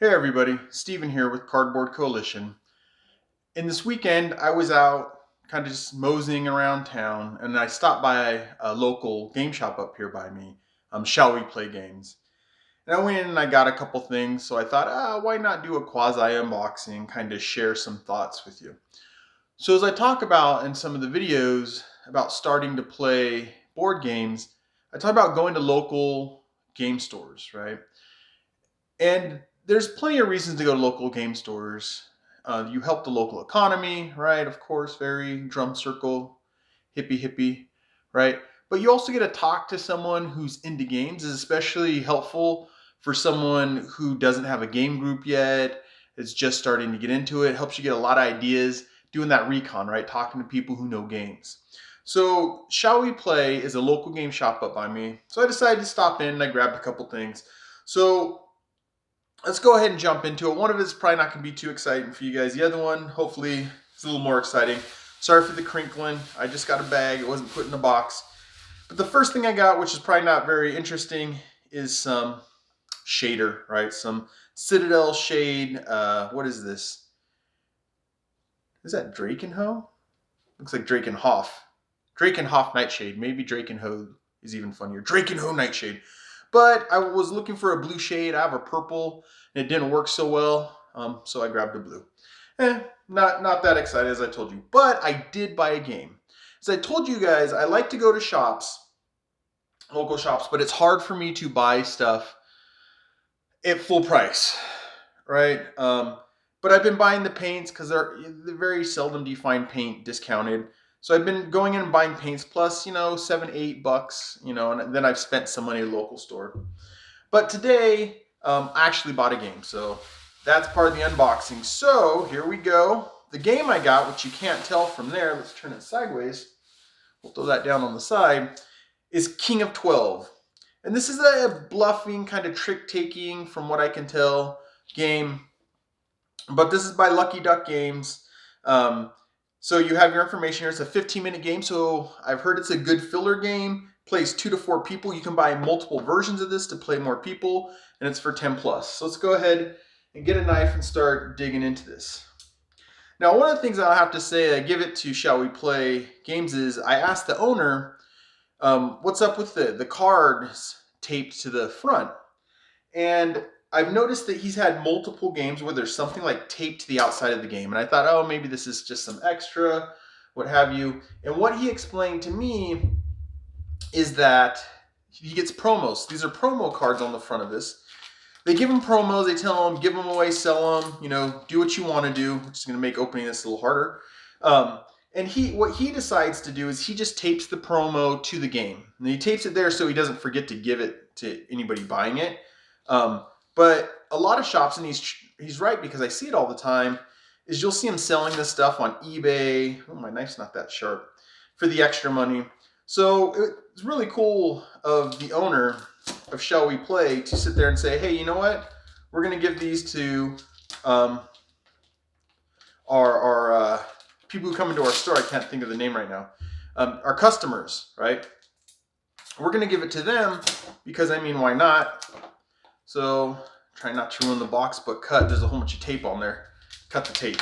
Hey everybody, Steven here with Cardboard Coalition. And this weekend I was out kind of just moseying around town and I stopped by a local game shop up here by me, Shall We Play Games. And I went in and I got a couple things, so I thought, why not do a quasi-unboxing, kind of share some thoughts with you. So as I talk about in some of the videos about starting to play board games, I talk about going to local game stores, right? And there's plenty of reasons to go to local game stores. You help the local economy, right? Of course, very drum circle, hippie hippie, right? But you also get to talk to someone who's into games. Is especially helpful for someone who doesn't have a game group yet. Is just starting to get into it. Helps you get a lot of ideas doing that recon, right? Talking to people who know games. So Shall We Play is a local game shop up by me. So I decided to stop in and I grabbed a couple things. So let's go ahead and jump into it. One of it is probably not going to be too exciting for you guys. The other one, hopefully, is a little more exciting. Sorry for the crinkling. I just got a bag. It wasn't put in a box. But the first thing I got, which is probably not very interesting, is some shader, right? Some Citadel shade. What is this? Is that Drakenhoe? Looks like Drakenhoff. Drakenhoff Nightshade. Maybe Drakenhoe is even funnier. Drakenhoe Nightshade. But I was looking for a blue shade. I have a purple, and it didn't work so well, so I grabbed a blue. Not that excited as I told you. But I did buy a game. As I told you guys, I like to go to shops, local shops, but it's hard for me to buy stuff at full price, right? But I've been buying the paints because they're very seldom do you find paint discounted. So I've been going in and buying paints plus, $7, $8, and then I've spent some money at a local store. But today, I actually bought a game. So that's part of the unboxing. So here we go. The game I got, which you can't tell from there, let's turn it sideways. We'll throw that down on the side, is King of 12. And this is a bluffing, kind of trick-taking, from what I can tell, game. But this is by Lucky Duck Games. So you have your information here. It's a 15-minute game, so I've heard it's a good filler game. Plays 2 to 4 people. You can buy multiple versions of this to play more people, and it's for 10 plus. So let's go ahead and get a knife and start digging into this. Now, one of the things I'll have to say, I give it to Shall We Play Games, is I asked the owner, what's up with the cards taped to the front? And I've noticed that he's had multiple games where there's something like taped to the outside of the game. And I thought, oh, maybe this is just some extra, what have you. And what he explained to me is that he gets promos. These are promo cards on the front of this. They give him promos. They tell him, give them away, sell them, do what you want to do, which is going to make opening this a little harder. And what he decides to do is he just tapes the promo to the game. And he tapes it there so he doesn't forget to give it to anybody buying it. But a lot of shops, and he's right because I see it all the time, is you'll see him selling this stuff on eBay. Oh, my knife's not that sharp. For the extra money. So it's really cool of the owner of Shall We Play to sit there and say, hey, you know what? We're going to give these to our people who come into our store. I can't think of the name right now. Our customers, right? We're going to give it to them because, why not? So try not to ruin the box, but cut. There's a whole bunch of tape on there. Cut the tape.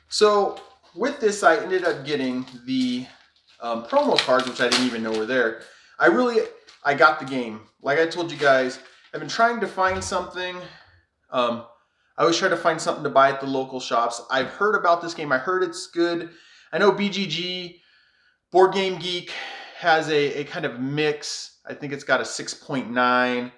So with this, I ended up getting the promo cards, which I didn't even know were there. I got the game. Like I told you guys, I've been trying to find something. I always try to find something to buy at the local shops. I've heard about this game. I heard it's good. I know BGG, Board Game Geek, has a kind of mix. I think it's got a 6.9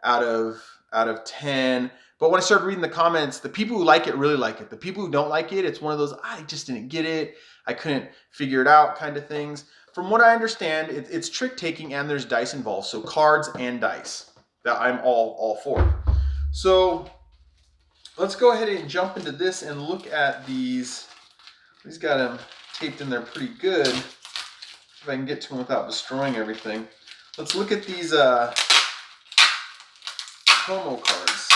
out of 10. But when I started reading the comments, the people who like it really like it. The people who don't like it, it's one of those, I just didn't get it. I couldn't figure it out kind of things. From what I understand, it's trick taking and there's dice involved. So cards and dice that I'm all for. So let's go ahead and jump into this and look at these. He's got them taped in there pretty good. If I can get to them without destroying everything. Let's look at these promo cards.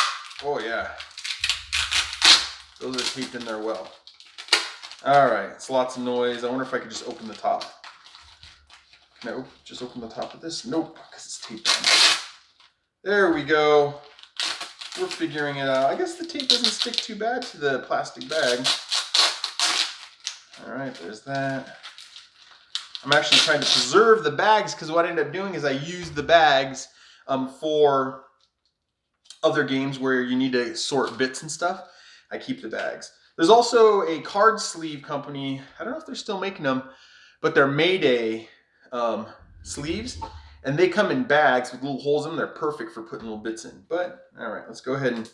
Oh yeah. Those are taped in there well. Alright, it's lots of noise. I wonder if I could just open the top. No, just open the top of this? Nope, because it's taped on. There we go. we're figuring it out. I guess the tape doesn't stick too bad to the plastic bag. All right, there's that. I'm actually trying to preserve the bags because what I ended up doing is I used the bags for other games where you need to sort bits and stuff. I keep the bags. There's also a card sleeve company. I don't know if they're still making them, but they're Mayday sleeves, and they come in bags with little holes in them. They're perfect for putting little bits in. But all right, let's go ahead and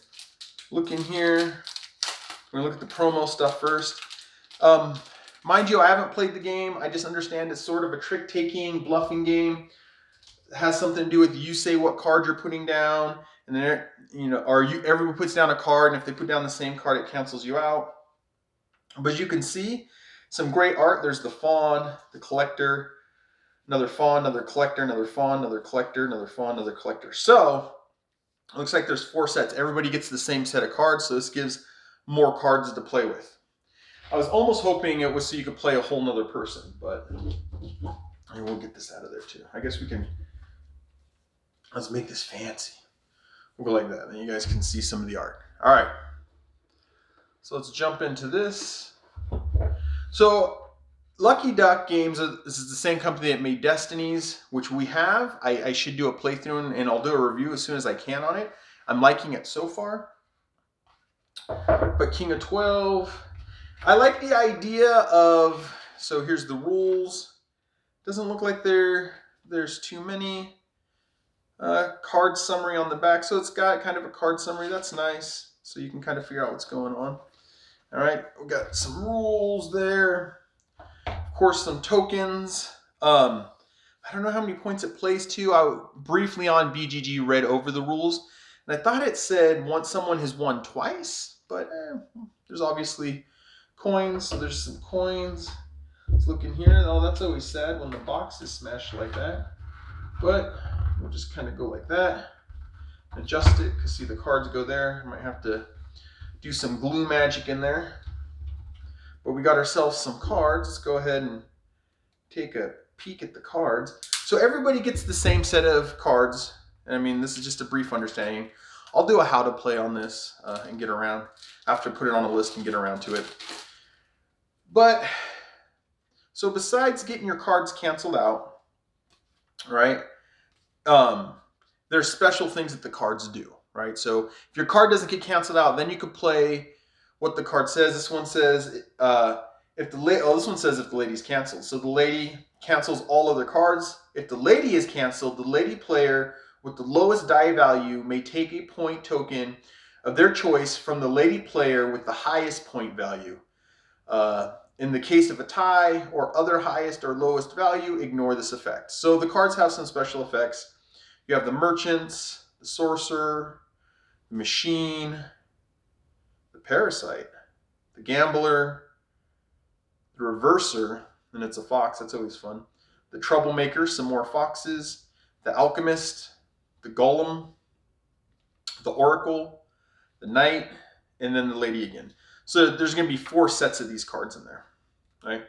look in here. We're gonna look at the promo stuff first. Mind you, I haven't played the game. I just understand it's sort of a trick-taking, bluffing game. It has something to do with you say what card you're putting down, and then everyone puts down a card, and if they put down the same card, it cancels you out. But as you can see, some great art. There's the fawn, the collector, another fawn, another collector, another fawn, another collector, another fawn, another collector. So it looks like there's 4 sets. Everybody gets the same set of cards, so this gives more cards to play with. I was almost hoping it was so you could play a whole nother person, but we'll get this out of there too. I guess we can, let's make this fancy. We'll go like that, then you guys can see some of the art. All right, so let's jump into this. So Lucky Duck Games, this is the same company that made Destinies, which we have. I should do a playthrough and I'll do a review as soon as I can on it. I'm liking it so far. But King of 12, I like the idea of, so here's the rules. Doesn't look like there's too many. Card summary on the back, so it's got kind of a card summary. That's nice, so you can kind of figure out what's going on. All right, we got some rules there. Of course, some tokens. I don't know how many points it plays to. I briefly on BGG read over the rules, and I thought it said once someone has won twice, but there's obviously coins, so there's some coins. Let's look in here. Oh, that's always sad when the box is smashed like that. But we'll just kind of go like that. Adjust it, because see the cards go there. I might have to do some glue magic in there. But we got ourselves some cards. Let's go ahead and take a peek at the cards. So everybody gets the same set of cards. I mean, this is just a brief understanding. I'll do a how to play on this and get around. I have to put it on a list and get around to it. But, so besides getting your cards canceled out, right, there's special things that the cards do, right? So if your card doesn't get canceled out, then you could play what the card says. This one says, this one says if the lady's canceled. So the lady cancels all other cards. If the lady is canceled, the lady player with the lowest die value may take a point token of their choice from the lady player with the highest point value. In the case of a tie or other highest or lowest value, ignore this effect. So the cards have some special effects. You have the merchants, the sorcerer, the machine, the parasite, the gambler, the reverser, and it's a fox, that's always fun. The troublemaker, some more foxes, the alchemist, the golem, the oracle, the knight, and then the lady again. So there's going to be 4 sets of these cards in there, right?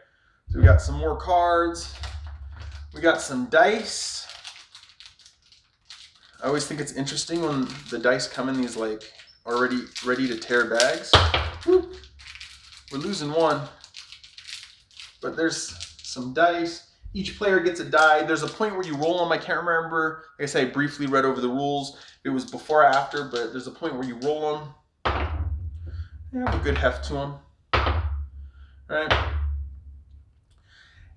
So we got some more cards. We got some dice. I always think it's interesting when the dice come in these like already ready to tear bags. Whoop. We're losing one, but there's some dice. Each player gets a die. There's a point where you roll them. I can't remember. Like I said, I briefly read over the rules. It was before or after, but there's a point where you roll them. They have a good heft to them. Right?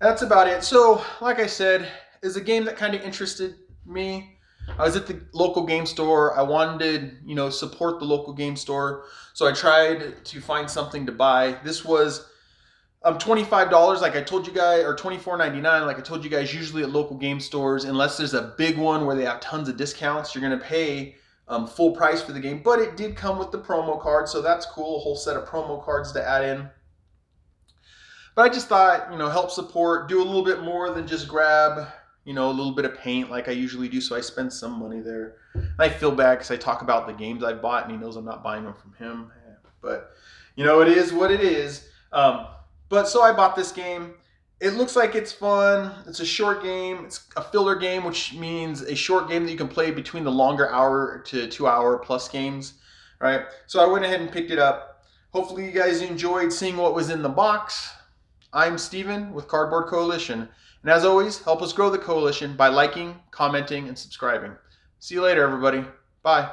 That's about it. So, like I said, it's a game that kind of interested me. I was at the local game store. I wanted to, support the local game store. So I tried to find something to buy. This was $25, like I told you guys, or $24.99, like I told you guys. Usually at local game stores, unless there's a big one where they have tons of discounts, you're going to pay full price for the game. But it did come with the promo card, so that's cool. A whole set of promo cards to add in. But I just thought, help support, do a little bit more than just grab, a little bit of paint like I usually do. So I spend some money there. And I feel bad because I talk about the games I bought and he knows I'm not buying them from him. But, it is what it is. But so I bought this game. It looks like it's fun. It's a short game. It's a filler game, which means a short game that you can play between the longer hour to 2 hour plus games. right? So I went ahead and picked it up. Hopefully you guys enjoyed seeing what was in the box. I'm Steven with Cardboard Coalition. And as always, help us grow the coalition by liking, commenting, and subscribing. See you later, everybody. Bye.